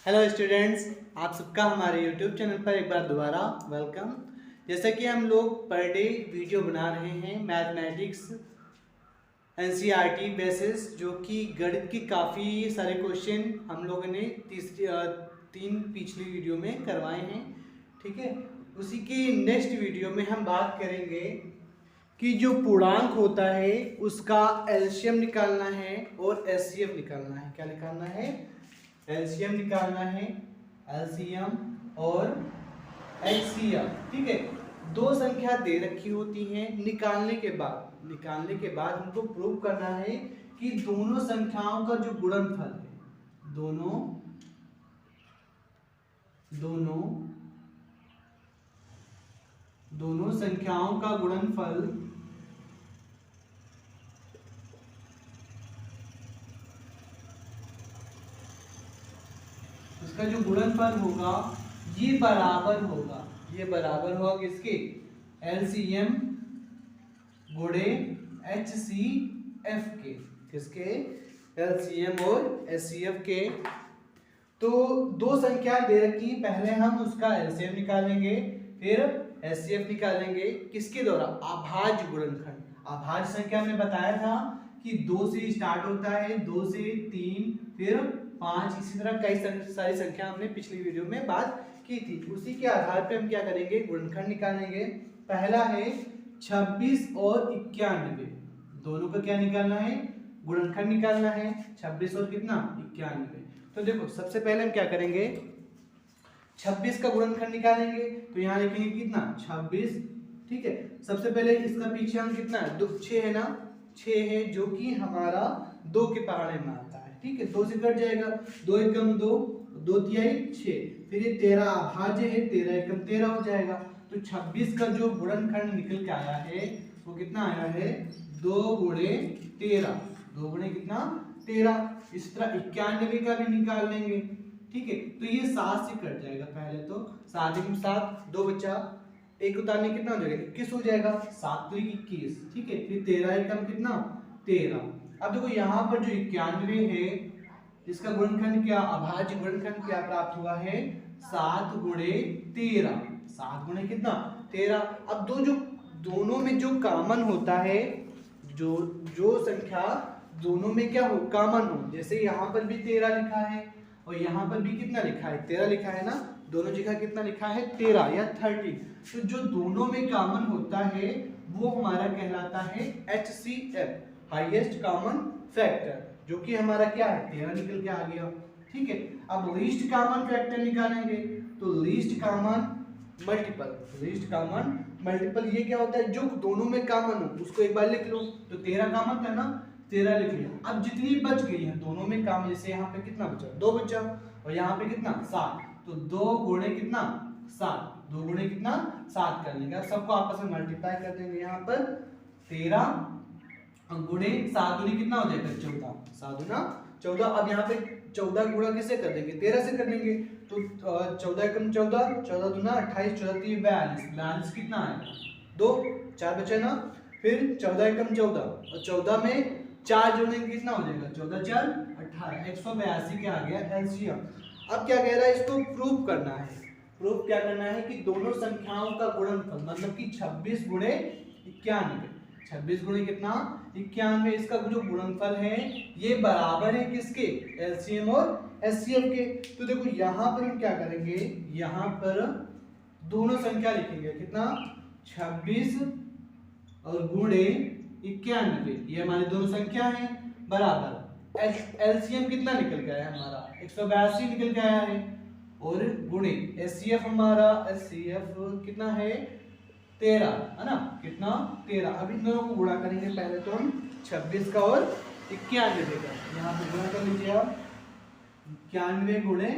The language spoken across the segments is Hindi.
हेलो स्टूडेंट्स, आप सबका हमारे यूट्यूब चैनल पर एक बार दोबारा वेलकम। जैसा कि हम लोग पर डे वीडियो बना रहे हैं मैथमेटिक्स एनसीईआरटी बेसिस, जो कि गणित की काफ़ी सारे क्वेश्चन हम लोगों ने तीन पिछली वीडियो में करवाए हैं। ठीक है, उसी के नेक्स्ट वीडियो में हम बात करेंगे कि जो पूर्णांक होता है उसका एलसीएम निकालना है और एचसीएफ निकालना है। क्या निकालना है? एलसीएम निकालना है, एलसीएम और एचसीएफ। ठीक है, दो संख्या दे रखी होती हैं, निकालने के बाद हमको प्रूव करना है कि दोनों संख्याओं का जो गुणनफल है, दोनों संख्याओं का गुणनफल इसका जो गुणनफल होगा ये बराबर होगा किसके? एलसीएम गुणे एचसीएफ के। किसके? एलसीएम और एचसीएफ के। तो दो संख्या दे रखी, पहले हम उसका एलसीएम निकालेंगे, फिर एचसीएफ निकालेंगे। किसके द्वारा? अभाज्य गुणनखंड। अभाज्य संख्या में बताया था कि 2 से स्टार्ट होता है, 2 से 3, फिर 5, इसी तरह कई सारी संख्या हमने पिछली वीडियो में बात की थी। उसी के आधार पे हम क्या करेंगे? गुणनखंड निकालेंगे। पहला है 26 और 91, दोनों का क्या निकालना है? गुणनखंड निकालना है। 26 और कितना? 91। तो देखो, सबसे पहले हम क्या करेंगे? 26 का गुणनखंड निकालेंगे, तो यहाँ लिखेंगे कितना? 26। ठीक है, सबसे पहले इसका पीछे हम कितना है? 6 है ना, 6 है, जो कि हमारा 2 के पहाड़े में आता है। ठीक है, 2 से कट जाएगा, 2 एकम 2, 2 तिहाई 6, फिर ये 13 अभाज्य है, 13 एकम 13 हो जाएगा। तो 26 का जो गुणनखंड निकल के आया है वो कितना आया है? 2 गुणे 13, 2 गुणे कितना? 13। इस तरह 91 का भी निकाल लेंगे। ठीक है, तो ये 7 से कट जाएगा। पहले तो 7 एकम 7, 2 बचा, एक उतारने कितना हो जाएगा? 21 हो जाएगा, 7 तो 21। ठीक है, फिर 13 एकम कितना? 13। अब देखो यहाँ पर जो 91 है इसका गुणनखंड क्या? अभाज्य गुणनखंड क्या प्राप्त हुआ है? 7 गुणे 13, 7 गुणे कितना? 13। अब दोनों में जो कॉमन होता है, जो संख्या दोनों में क्या हो? कॉमन हो। जैसे यहाँ पर भी 13 लिखा है और यहाँ पर भी कितना लिखा है? 13 लिखा है ना, दोनों जगह कितना लिखा है? 13 या 30। तो जो दोनों में कॉमन होता है वो हमारा कहलाता है HCF, हाईएस्ट कॉमन फैक्टर, जो कि हमारा क्या है? 13 निकल के आ गया। ठीक है, अब लीस्ट कॉमन फैक्टर निकालेंगे, तो लीस्ट कॉमन मल्टीपल ये क्या होता है? जो दोनों में कॉमन हो उसको एक बार लिख लो। तो 13 कॉमन था ना, 13 लिख लिया। अब जितनी बच गई है दोनों में कॉमन, जैसे यहाँ पे कितना बचा? 2 बचा, और यहाँ पे कितना? 7। तो 2 गुणे कितना? 7, 2 गुणे कितना? 7 कर लेंगे। अब सबको आपस में मल्टीप्लाई कर देंगे। यहाँ पर 13 गुणे 7 दूनी कितना हो जाएगा? 14, 7 दूना 14। अब यहाँ पे 14 गुणा किससे कर देंगे? 13 से कर लेंगे। तो 14 एकम 14, 14 दूना 28, 14 तीन 42, 42 कितना आएगा? 2, 4 बचे ना, फिर 14 एकम 14, और 14 में 4 जोड़ेंगे कितना हो जाएगा? 14 4 18, 182 के आ गया एलसीएम। अब क्या कह रहा है? इसको प्रूव करना है। प्रूफ क्या करना है कि दोनों संख्याओं का गुणनफल, मतलब कि 26 गुणे 91, 26 गुणे कितना? 91, इसका जो गुणनफल है ये बराबर है किसके? एलसीएम और एचसीएफ के। तो देखो यहाँ पर हम क्या करेंगे? यहाँ पर दोनों संख्या लिखेंगे, कितना? 26 और गुणे 91, ये हमारी दोनों संख्या है, बराबर एलसीएम कितना निकल के आया? हमारा 182 निकल के आया है, और गुणे एचसीएफ हमारा एचसीएफ कितना है? 13 है ना, कितना? 13। अब इन दोनों को गुणा करेंगे। पहले तो हम 26 का और 91 का यहाँ पे गुणा कर लीजिए आप। 91 गुणे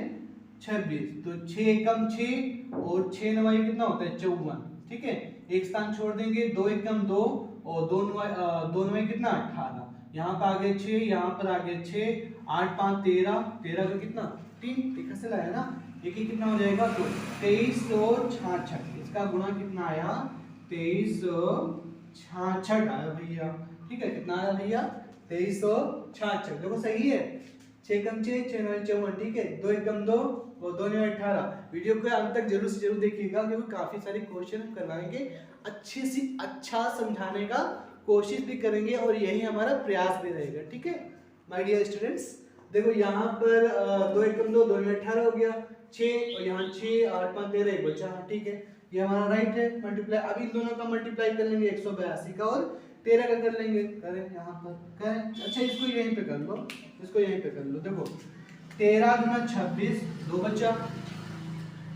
26, तो 6 एकम 6 और 6 नवाई कितना होता है? 54। ठीक है, एक स्थान छोड़ देंगे, 2 एकम 2 और 2 नवाई कितना? 18। यहाँ पर आ गए 6, यहाँ पर आ गए 6, 8 5 13, 13 का कितना? 3, ठीक से लाया ना, एक ही कितना हो जाएगा? 2, 2366। इसका गुणा कितना आया? 2366 आया भैया। ठीक है, कितना आया भैया? 2366। देखो सही है, 6 कम 6, 6 9 54, ठीक है। 2 एकम 2 और 2 9 18। वीडियो को अंत तक जरूर से जरूर देखिएगा, क्योंकि काफी सारे क्वेश्चन हम करवाएंगे, अच्छे से अच्छा समझाने का कोशिश भी करेंगे और यही हमारा प्रयास भी रहेगा, ठीक है माय डियर स्टूडेंट्स। देखो यहाँ पर 2 एकम 2, 2 9 18 हो गया 6, और यहाँ 6 8 5 13 एक बचा, ठीक है। ये हमारा राइट है मल्टीप्लाई। अब इन दोनों का मल्टीप्लाई कर लेंगे 182 का और 13 का कर लेंगे, करें यहाँ पर करें। अच्छा इसको यहीं पे कर लो, इसको यहीं पे कर लो। देखो 13 गुना 26, 2 बचा।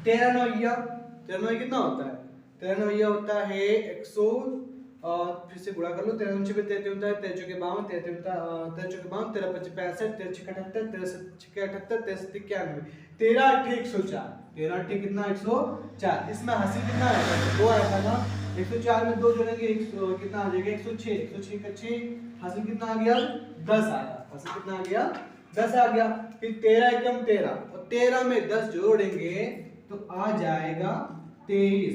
13 नौया, 13 नौया कितना होता है? 13 नौया होता है 100, और फिर से गुणा कर लो। 13 9 33 होता है, 13 चौके 52, 33 होता है 13 चौके 52, 13 5 65, 13 6 78, 13 6 78, 13 7 91, 13 8 104, 13 8 कितना 104। इसमें हासिल कितना आएगा? 2 आएगा ना। 104 में 2 जोड़ेंगे कितना आ जाएगा? 106, 106 का 6, हासिल कितना आ गया? 10 आया। हासिल कितना आ गया? 10 आ गया। फिर 13 एकम 13, और 13 में 10 जोड़ेंगे तो आ जाएगा 23।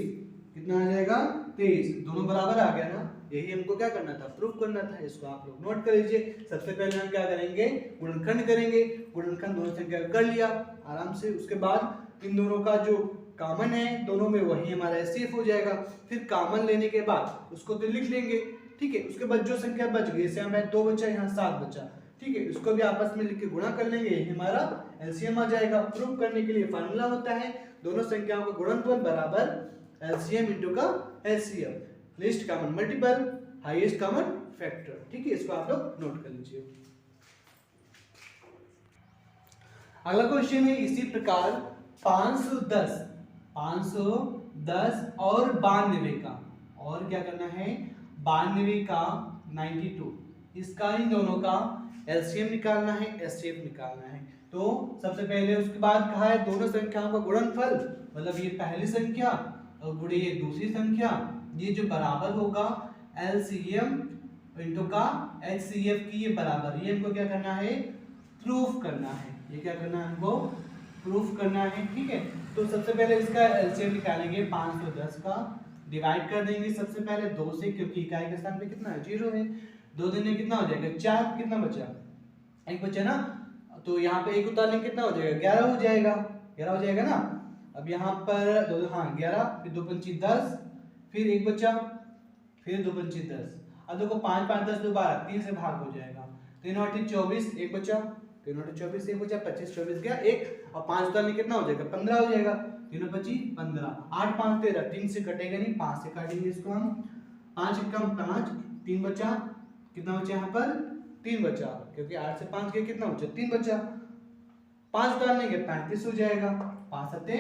कितना आ जाएगा? 23। दोनों बराबर आ गया ना। यही हमको क्या करना था? प्रूफ करना था। इसको आप लोग नोट कर लीजिए। सबसे पहले हम क्या करेंगे? गुणनखंड करेंगे। गुणनखंड दोनों संख्या कर लिया आराम से। उसके बाद इन दोनों का जो कॉमन है दोनों में, वही हमारा एचसीएफ हो जाएगा। फिर कॉमन लेने के बाद उसको तो लिख लेंगे, ठीक है। उसके बाद जो संख्या बच गई, जैसे हमें 2 बचा, यहाँ 7 बचा, ठीक है। इसको भी आपस में लिख के गुणा कर लेंगे, यही हमारा एलसीएम आ जाएगा। प्रूफ करने के लिए फार्मूला होता है दोनों संख्याओं का गुणनफल बराबर एलसीएम इनटू का LCM, least common multiple, highest common factor, ठीक है। इसको आप लोग नोट कर लीजिए। अगला क्वेश्चन है इसी प्रकार 510 और 92 का, और क्या करना है? 92 का 92, इसका इन दोनों का एलसीएम निकालना है, एचसीएफ निकालना है। तो सबसे पहले उसके बाद कहा है दोनों संख्याओं का गुणनफल, मतलब ये पहली संख्या और गुणे ये दूसरी संख्या, ये जो बराबर होगा एलसीएम इनटू का एचसीएफ की, ये बराबर, ये हमको क्या करना है? प्रूफ करना है। ये क्या करना है हमको? प्रूफ करना है, ठीक है। तो सबसे पहले इसका एलसीएम निकालेंगे। 510 का डिवाइड कर देंगे सबसे पहले 2 से, क्योंकि इकाई के स्थान पे कितना है? 0 है। 2 दिन में कितना हो जाएगा? 4। कितना बचा? 1 बचा ना। तो यहाँ पे 1 उतारने कितना हो जाएगा? 11 हो जाएगा। 11 हो जाएगा ना। अब यहाँ पर 11, फिर 2 पंची 10, फिर 1 बचा, फिर 2 पंची 10। अब देखो 5 5 10 2 12, 3 से भाग हो जाएगा। 3 8 24, 1 बचा, 3 8 24, 1 बचा, 25 24 गया 1, और 5 उतारने कितना हो जाएगा? 15 हो जाएगा। 3 25 15, 8 5 13, 3 से कटेगा नहीं, 5 से काटेंगे इसको हम। 5 एकम 5, 3 बचा, कितना बचा यहाँ पर? 3 बचा, क्योंकि 8 से 5 गया, कितना बचा? 3 बचा। 5 उतारने के 35 हो जाएगा। 5 सत्ते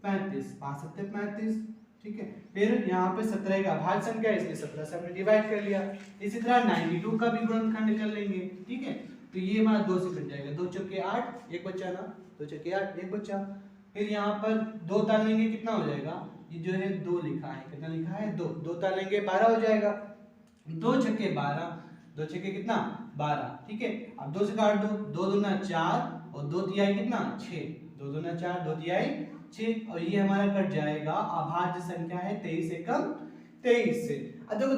35, 5 सत्ते 35, ठीक है। फिर यहाँ पे 17 का भाज्य संख्या है, इसलिए 17 से हमने डिवाइड कर लिया। इसी तरह 92 का भी गुणनखंड कर लेंगे, ठीक है। तो ये हमारा 2 से कट जाएगा। 2 चौके 8, 1 बचा ना। 2 चौके 8, 1 बचा। फिर यहाँ पर 2 उतार लेंगे, कितना हो जाएगा? ये जो है 2 लिखा है, कितना लिखा है? 2। 2 उतार लेंगे 12 हो जाएगा। 2 छक्के 12, 2 छक्के कितना? 12, ठीक है। अब 2 से काट दो, 2 दूना 4 और 2 तिहाई कितना? 6। 2 दूना 4, 2 तिहाई 6, और ये हमारा कट जाएगा। अभाज्य संख्या है 23 एकम 23 से। अब देखो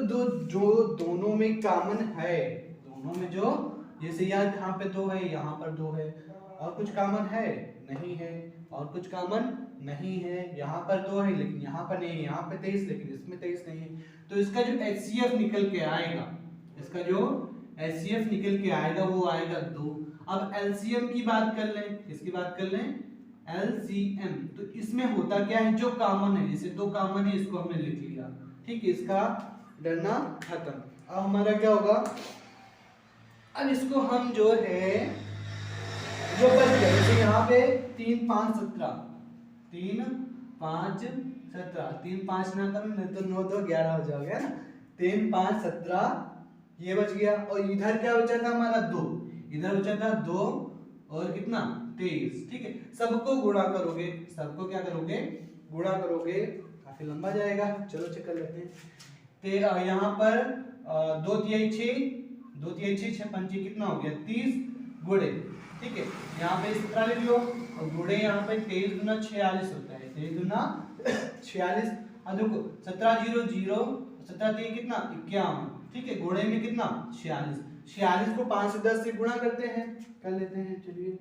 जो दोनों में कॉमन है, दोनों में जो, जैसे यहाँ पे 2 है, यहाँ पर 2 है, और कुछ कॉमन है? नहीं है। और कुछ कॉमन नहीं है। यहाँ पर 2 है लेकिन यहाँ पर नहीं है। यहाँ पे 23 लेकिन इसमें 23 नहीं है। तो इसका जो एचसीएफ निकल के आएगा, इसका जो एचसीएफ निकल के आएगा वो आएगा 2। अब एलसीएम की बात कर लें, किसकी बात कर लें? एलसीएम। तो इसमें होता क्या है? जो कॉमन है, जैसे 2 कॉमन है, इसको हमने लिख लिया, ठीक है। इसका डरना खत्म। अब हमारा क्या होगा? अब इसको हम जो है, जो बच गया, जैसे यहाँ पे 3 5 17, 3 5 17, 3 5 ना करो नहीं तो 9 2 11 हो जाओगे ना। 3 5 17 ये बच गया। और इधर क्या बचा था हमारा? 2। इधर बचा था 2 और कितना? 23, ठीक है। सबको गुणा करोगे, सबको क्या करोगे? गुणा करोगे, काफी लंबा जाएगा, चलो चेक कर लेते हैं। यहाँ पर 2 तिहाई 6, 2 तिहाई 6, 6 पंचे कितना हो गया? 30 गुणे, ठीक है। यहाँ पे 17 लिख लो, और गुणे यहाँ पे 23 गुना 46 होता है। 23 गुना 46। अब देखो 17 0 0, 17 3 कितना? 51, ठीक है। गुणे में कितना? 46। 46 को 5 से 10 से गुणा करते हैं, कर लेते हैं। चलिए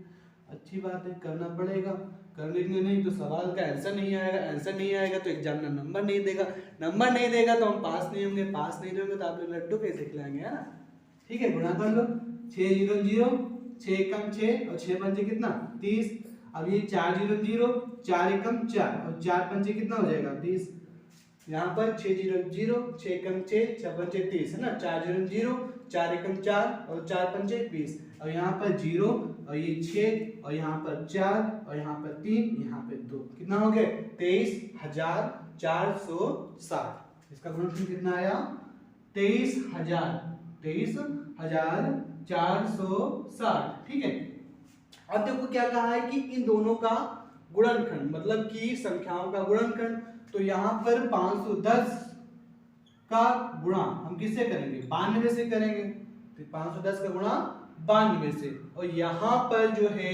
अच्छी बात है, करना पड़ेगा, कर लेंगे नहीं तो सवाल का आंसर नहीं आएगा, आंसर नहीं आएगा तो एग्जामिनर नंबर नहीं देगा, नंबर नहीं देगा तो हम पास नहीं होंगे, पास नहीं होंगे तो आप लोग लड्डू कैसे खिलाएंगे, है ना। ठीक है, गुणा कर लो, 6 0 0, 6 कम 6 और 6 पंचे कितना 30। अब ये 4 0 0, 4 एकम 4 और 4 पंचे कितना हो जाएगा 20। यहाँ पर 6 0 0, 6 कम 6, 6 पंचे 30, है ना। 4 0 0, 4 एकम 4 और 4 पंचे 20 और यहाँ पर 0 और ये 6 और यहाँ पर 4 और यहाँ पर 3, यहाँ पे 2, कितना हो गया 23,460। इसका गुणनखंड कितना आया 23,460। ठीक है, अब देखो क्या कहा है कि इन दोनों का गुणनखंड, मतलब कि संख्याओं का गुणनखंड। तो यहाँ पर 510 का गुणा हम किससे करेंगे 92 से करेंगे, तो 510 का गुणा 92 से। और यहाँ पर जो है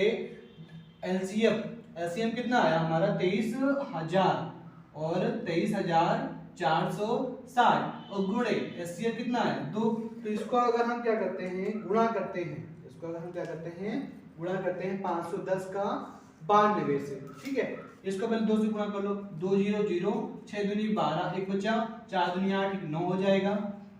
एलसीएम कितना आया हमारा 23,000 और 23,460 और गुणे एचसीएफ कितना है 2। तो इसको अगर हम क्या करते हैं गुणा करते हैं, इसको अगर हम क्या करते हैं गुणा करते हैं 510 का 92 से। ठीक है, इसको पहले 2 से गुणा कर लो, 2 0 0, 6 दूनी 12, 1 बचा, 4 दूनी 8, 9 हो जाएगा,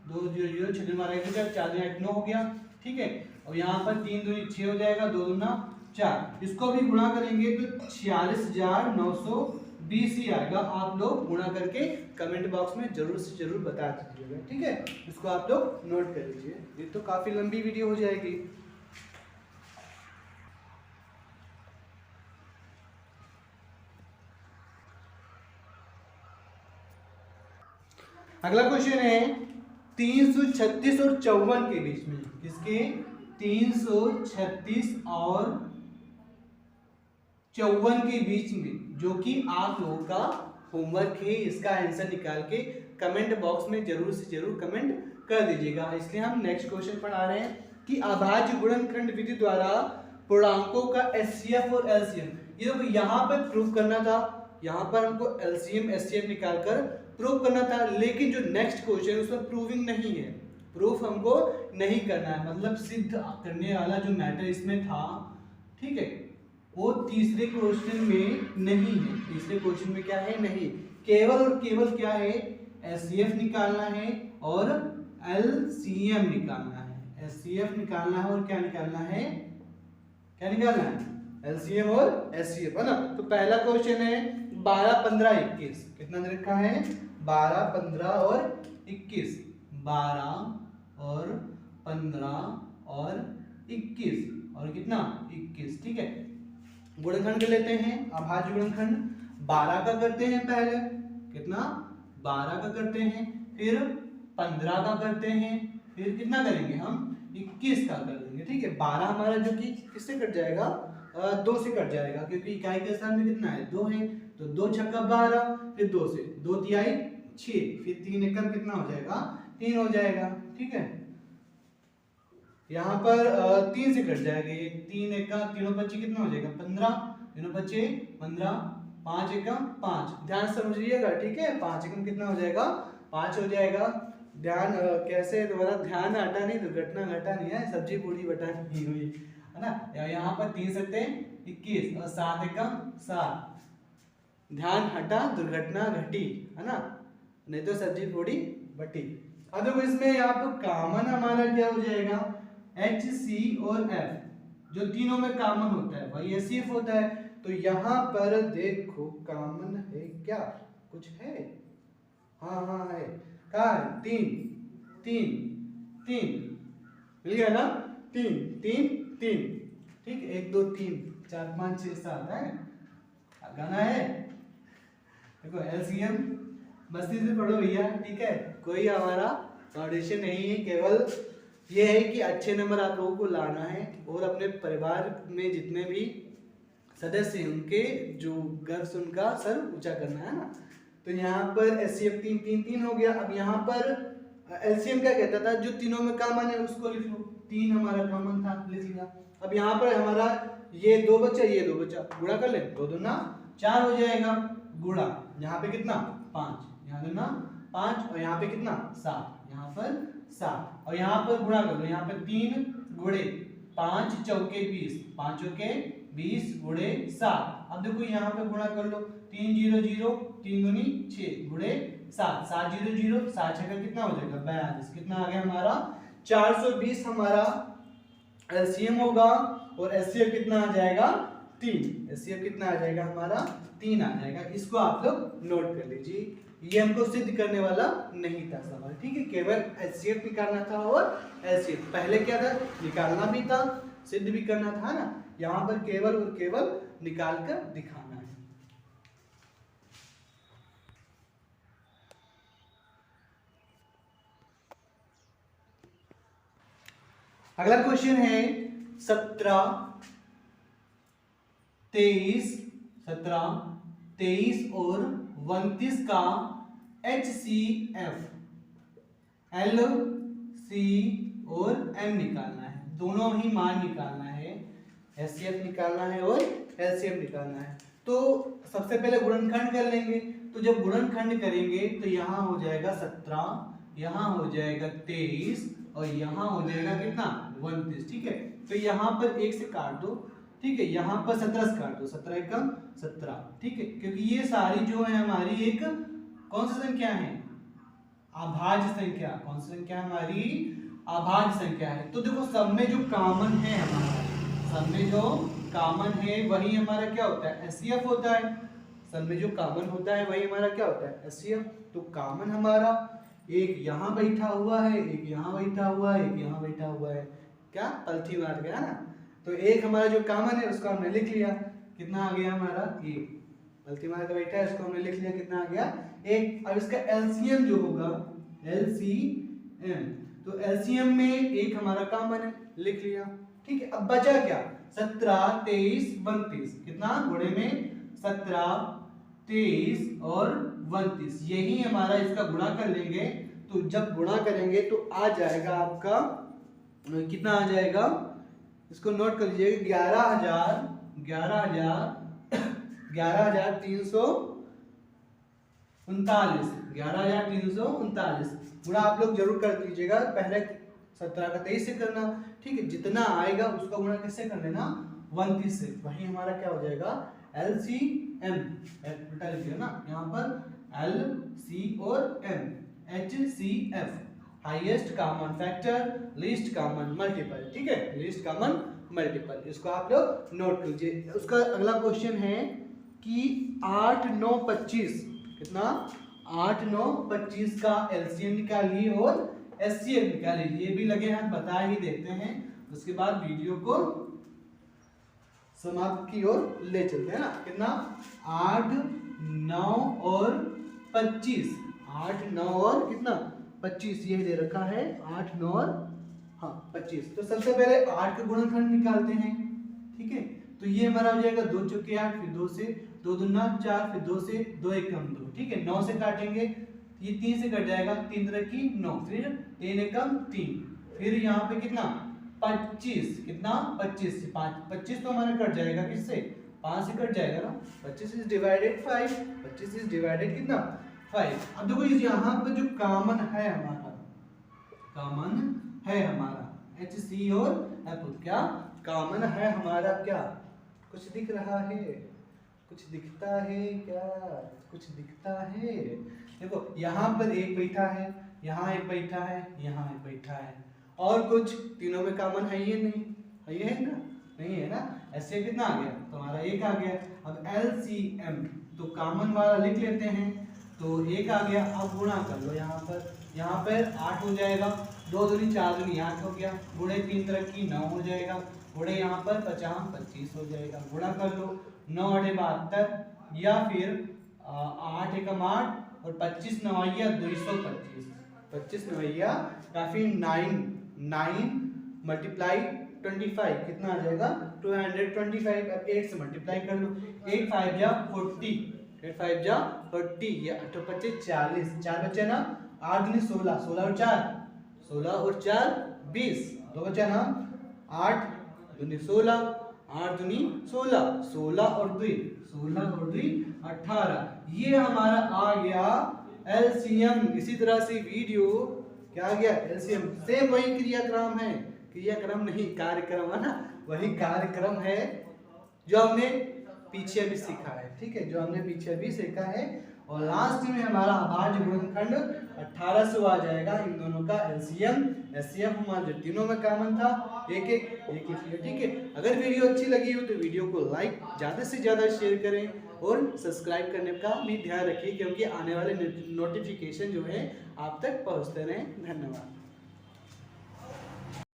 2 0 0, 6 दूनी 12, 1 बचा, 4 दूनी 8, 9 हो गया। ठीक है, और यहाँ पर 3 दूनी 6 हो जाएगा, 2 दूना 4, इसको भी गुणा करेंगे तो 46,920 ही आएगा। आप लोग गुणा करके कमेंट बॉक्स में जरूर से जरूर बता दीजिएगा। ठीक है, इसको आप लोग नोट कर लीजिए, ये तो काफी लंबी वीडियो हो जाएगी। अगला क्वेश्चन है 336 और 54 के बीच में, किसके 336 और 54 के बीच में, जो कि आप लोगों का होमवर्क है। इसका आंसर निकाल के कमेंट बॉक्स में जरूर से जरूर कमेंट कर दीजिएगा। इसलिए हम नेक्स्ट क्वेश्चन पढ़ा रहे हैं कि अभाज्य गुणनखंड विधि द्वारा पूर्णांकों का एचसीएफ और एलसीएम, ये देखो यहाँ पर प्रूव करना था, यहाँ पर हमको एलसीएम एचसीएफ निकालकर प्रूव करना था। लेकिन जो नेक्स्ट क्वेश्चन है उसमें प्रूविंग नहीं है, प्रूफ हमको नहीं करना है, मतलब सिद्ध करने वाला जो मैटर इसमें था, ठीक है, वो तीसरे क्वेश्चन में नहीं है। तीसरे क्वेश्चन में क्या है नहीं, केवल और केवल क्या है एचसीएफ निकालना है और एलसीएम निकालना है। एचसीएफ निकालना है और क्या निकालना है, क्या निकालना है एलसीएम और एचसीएफ, है ना। तो पहला क्वेश्चन है 12 15 21, कितना दे रखा है 12 15 और 21, 12 और 15 और 21 और कितना 21। ठीक है, गुणनखंड लेते हैं, अभाज्य गुणनखंड 12 का करते हैं पहले, कितना 12 का करते हैं, फिर 15 का करते हैं, फिर कितना करेंगे हम 21 का कर देंगे। ठीक है, 12 हमारा जो कि किससे कट जाएगा 2 से कट जाएगा, क्योंकि इकाई के स्थान में कितना है 2 है, तो 2 छक्का 12, फिर 2 से 2 तिहाई 6, फिर 3 एकम कितना हो जाएगा 3 हो जाएगा। ठीक है, यहाँ पर 3 से कट जाएगा, 3 एकम 3 25 कितना हो जाएगा 15, 3 25 15, 5 एकम 5, ध्यान समझिएगा। ठीक है, 5 एकम कितना हो जाएगा 5 हो जाएगा। ध्यान कैसे दोबारा ध्यान हटा नहीं, दुर्घटना घटा नहीं है, सब्जी पूरी बटा नहीं हुई, है ना। यहाँ पर 3 सत्ते 21 और 7 एकम 7, ध्यान हटा दुर्घटना घटी, है ना, नहीं तो सब्जी पूरी बटी। अब देखो इसमें यहाँ पर कॉमन हमारा क्या हो जाएगा एच सी और एफ, जो तीनों में कॉमन होता है वही एचसीएफ होता है। तो यहाँ पर देखो कॉमन है क्या, कुछ है, हाँ हाँ है, कहाँ है 3 3 3 मिल गया ना, 3 3 3, ठीक, 1 2 3 4 5 6 7 है, गाना है। देखो एलसीएम मस्ती से पढ़ो भैया, ठीक है, कोई हमारा फाउंडेशन नहीं है, केवल ये है कि अच्छे नंबर आप लोगों को लाना है और अपने परिवार में जितने भी सदस्य हैं उनके जो गर्व से उनका सर ऊंचा करना है ना। तो यहाँ पर एचसीएफ 3 3 3 हो गया। अब यहाँ पर एलसीएम क्या कहता था, जो तीनों में कॉमन है उसको लिख लो, 3 हमारा कॉमन था लिख लिया। अब यहाँ पर हमारा ये 2 बचा, ये 2 बचा, गुणा कर ले, 2 दूना 4 हो जाएगा, गुणा यहाँ पे कितना 5, यहाँ दूना 5 और यहाँ पे कितना 7, यहाँ पर 7 और यहाँ पर गुणा कर लो, यहाँ पर 3 गुणे 5 चौके 20, 5 चौके 20 गुणे 7। अब देखो यहाँ पे गुणा कर लो, 3 0 0 3 दूनी 6 गुणे 7, 7 0 0 7 6 का कितना हो जाएगा 42। कितना आ गया हमारा 420 हमारा एलसीएम होगा और एचसीएफ कितना आ जाएगा 3। एचसीएफ कितना आ जाएगा हमारा 3 आ जाएगा। इसको आप लोग नोट कर लीजिए, ये हमको सिद्ध करने वाला नहीं था सवाल, ठीक है, केवल एचसीएफ निकालना था और एलसीएफ। पहले क्या था, निकालना भी था सिद्ध भी करना था ना, यहाँ पर केवल और केवल निकाल कर दिखाना है। अगला क्वेश्चन है 17 23 और 29 का HCF L C और M निकालना है, दोनों ही मान निकालना है, HCF निकालना है और LCM निकालना है। तो सबसे पहले गुणनखंड कर लेंगे, तो जब गुणनखंड करेंगे तो यहाँ हो जाएगा 17, यहाँ हो जाएगा 23 और यहाँ हो जाएगा कितना 29, ठीक है। तो यहाँ पर 1 से काट दो, ठीक है, यहाँ पर 17 से काट दो, 17 एकम 17, ठीक है, क्योंकि ये सारी जो है हमारी एक कौन सी संख्या है, अभाज्य संख्या। कौन सी संख्या हमारी अभाज्य संख्या है। तो देखो सब में जो कॉमन है हमारा, सब में जो कॉमन है वही हमारा क्या होता है एचसीएफ होता है। सब में जो कॉमन होता है वही हमारा क्या होता है एचसीएफ। तो कॉमन हमारा एक यहाँ बैठा हुआ है, एक यहाँ बैठा हुआ है, एक यहाँ बैठा हुआ है, क्या पलथी मार गया ना। तो एक हमारा जो कॉमन है उसको हमने लिख लिया, कितना आ गया हमारा एक, पलथी मार के बैठा है उसको हमने लिख लिया, कितना आ गया एक। अब इसका एलसीएम जो होगा एलसीएम, तो एलसीएम में एक हमारा कॉमन है, लिख लिया, ठीक है। अब बचा क्या 17 23 32, कितना गुणे में 17 23 और 32, यही हमारा इसका गुणा कर लेंगे। तो जब गुणा करेंगे तो आ जाएगा आपका कितना आ जाएगा, इसको नोट कर लीजिएगा 11,339 गुणा आप लोग जरूर कर दीजिएगा। पहले 17 का 23 से करना, ठीक है, जितना आएगा उसका गुणा किससे कर लेना 29 से, वही हमारा क्या हो जाएगा LCM, उल्टा लिख दिया ना यहाँ पर LC और M, HCF highest common factor, least common multiple, ठीक है, लीस्ट कॉमन मल्टीपल, इसको आप लोग नोट कीजिए। उसका अगला क्वेश्चन है कि 8 9 25, कितना 8 9 25 का एलसीएम निकालिए और एचसीएफ निकालिए। ये भी लगे हाथ बता ही देते हैं, उसके बाद वीडियो को समाप्त की ओर ले चलते हैं ना। कितना 8 9 और 25, 8 9 और कितना 25, ये दे रखा है 8 9 और हाँ 25। तो सबसे पहले 8 का गुणनखंड निकालते हैं, ठीक है। तो ये हमारा हो जाएगा 2 चौके 8, फिर 2 से 2 दूना 4, फिर 2 से 2 एकम 2, ठीक है। 9 से काटेंगे, ये 3 से कट जाएगा, 3 3 की 9, फिर 3 एकम 3, फिर यहाँ पे कितना 25, कितना 25 से 5, 25 तो हमारा कट जाएगा किससे 5 से कट जाएगा ना, 25 इज डिवाइडेड 5, 25 इज डिवाइडेड कितना 5। अब देखो यहाँ पर जो कॉमन है हमारा, कॉमन है हमारा HC और F, क्या कॉमन है हमारा, क्या कुछ दिख रहा है, कुछ दिखता है क्या, कुछ दिखता है। देखो यहाँ पर एक बैठा है, यहाँ एक बैठा है, यहाँ एक बैठा है, और कुछ तीनों में कॉमन है ये नहीं है, ये है ना नहीं है ना। ऐसे कितना आ गया तुम्हारा एक आ गया। अब LCM तो कॉमन वाला लिख लेते हैं, तो एक आ गया। अब गुणा कर लो, यहाँ पर 8 हो जाएगा, 2 दूनी 4 दूनी 8 हो गया, गुणे 3 तरह की 9 हो जाएगा, गुणे यहाँ पर 50 25 हो जाएगा। गुणा कर लो 9 8 72, या फिर 8 एकम 8 और 25 नवैया 225, 25 नवैया काफी 9 मल्टीप्लाई 25, कितना आ जाएगा 225। अब 8 से मल्टीप्लाई कर लो, 8 5 जा 40, 8 5 जा 40, ये 8 25 40, 4 बचे ना 8 दूनी 16, 16 और 4 20, 2 बचा ना 8 दूनी 16, 8 दूनी 16, 16 और 2 18। ये हमारा आ गया LCM। इसी तरह से वीडियो क्या आ गया एलसीएम। सेम वही क्रियाक्रम है, क्रियाक्रम नहीं कार्यक्रम है ना, वही कार्यक्रम है जो हमने पीछे अभी सीखा है, ठीक है, जो हमने पीछे अभी सीखा है। और लास्ट में हमारा अभाज्य गुणनखंड 1800 आ जाएगा, इन दोनों का एलसीएम एचसीएफ हमारा जो तीनों में कॉमन था, एक एक ठीक है। अगर वीडियो अच्छी लगी हो तो वीडियो को लाइक ज़्यादा से ज़्यादा शेयर करें और सब्सक्राइब करने का भी ध्यान रखिए, क्योंकि आने वाले नोटिफिकेशन जो है आप तक पहुंचते रहें। धन्यवाद।